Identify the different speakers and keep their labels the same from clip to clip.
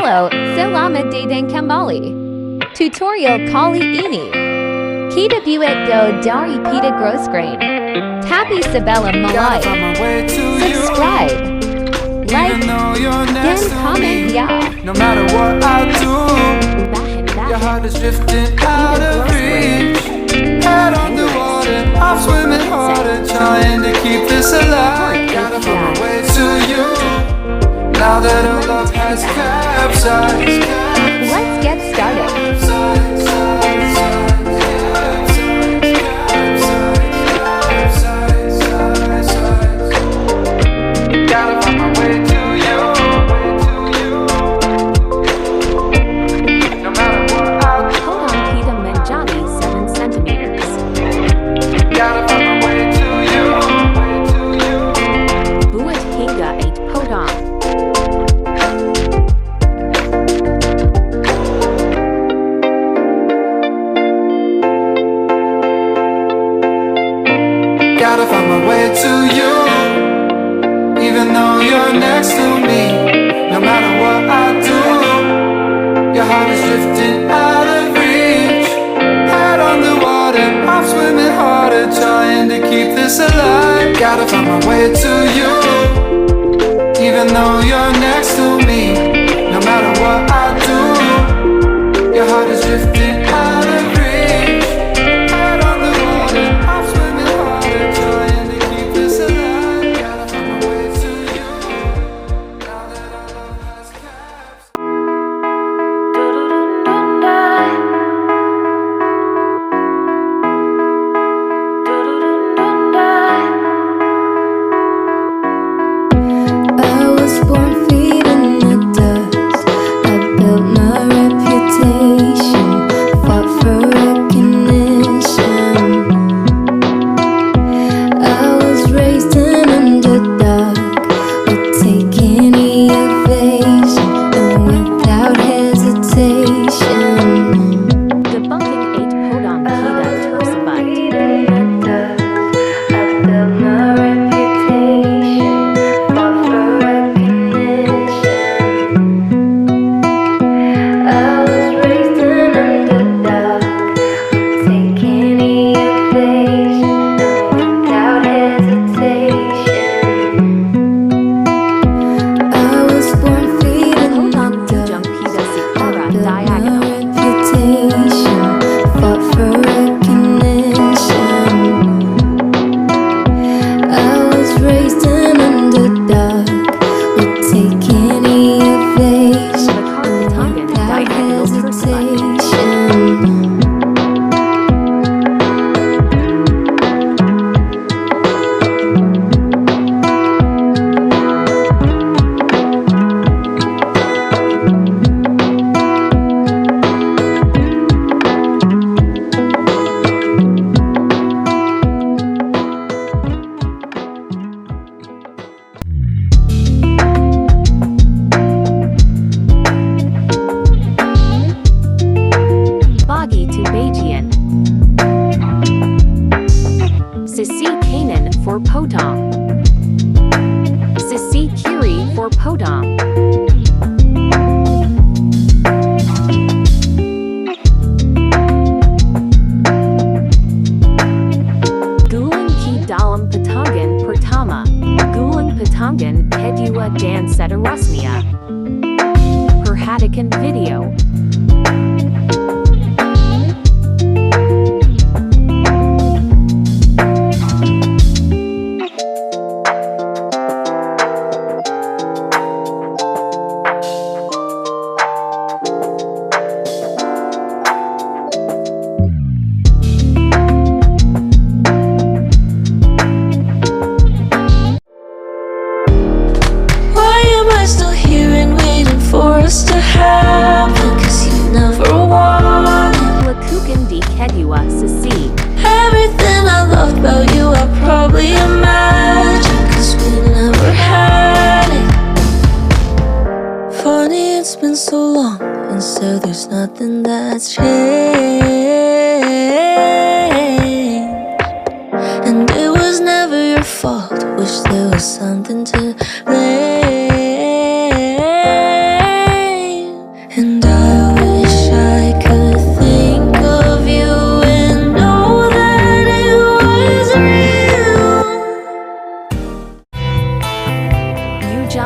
Speaker 1: Halo, selamat datang kembali. Tutorial kali ini kita buat do dari Pita Grossgrain. Tapi sebelum mulai, subscribe, like, dan komen ya.
Speaker 2: No matter what I do, your heart is drifting out of reach. Head on the water, I'm swimming harder, trying to keep this alive. Gotta find my way to you. Now that our love has capsized.
Speaker 1: Let's get started.
Speaker 2: Gotta find my way to you. No matter what I do.
Speaker 1: Hold on, Pita menjadi 7 centimeters.
Speaker 2: Gotta find my way to you.
Speaker 1: Buat hingga 8 potong.
Speaker 2: Gotta find my way to you. Even though you're next to me, no matter what I do, your heart is drifting out of reach. Head on the water, I'm swimming harder, trying to keep this alive. Gotta find my way to you. Even though you're next to me, no matter what I do, your heart is drifting out of reach. Head on the water, I'm swimming harder, trying to keep this alive. Gotta find my way to you. Now that our love has capsized.
Speaker 3: I was born feet in the dust. I built my reputation, fought for recognition. I was raised an underdog, would take any evasion, and without hesitation.
Speaker 1: Debunking 8 potong Pita tersebut.
Speaker 3: I built my reputation, fought for recognition. I was raised an underdog, would take any evasion, and without hesitation. I was born feet in the
Speaker 1: Potong ujung
Speaker 3: dust.
Speaker 1: Pita Sikara
Speaker 3: I built my
Speaker 1: diagonal.
Speaker 3: reputation, fought for recognition. I was raised an underdog, would take any evasion,
Speaker 1: Bakar Patangan
Speaker 3: without
Speaker 1: diagonal tersebut.
Speaker 3: hesitation.
Speaker 1: Bagi to Bajian. Sisi Kanan for potong. Sisi Kiri for potong. Guling ki dalam patangan pertama. Guling patangan kedua dan seterusnya. Perhatikan video.
Speaker 3: Why am I still here and waiting for us to happen? 'Cause you never wanted
Speaker 1: Lakukan di kedua sisi.
Speaker 3: everything I loved about you. I probably imagined, 'cause we never had it. Funny, it's been so long, and so there's nothing that's changed. And it was never your fault. Wish there was something to blame.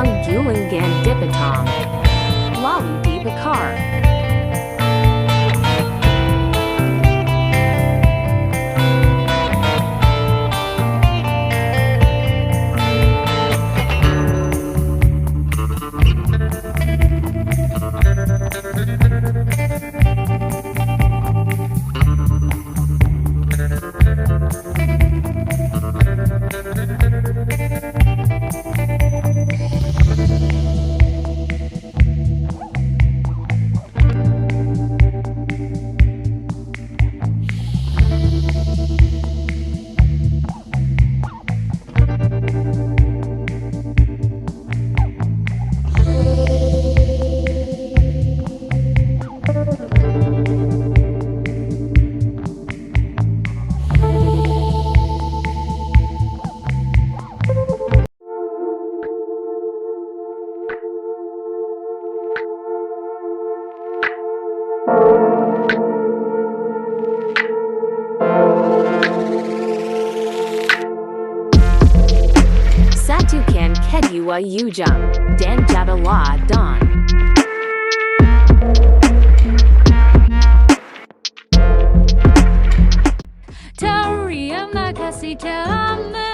Speaker 1: Ujung Gulingan Dipatong. Lalu di Bakar. Satukan kedua ujung dan jadilah daun. Terima kasih telah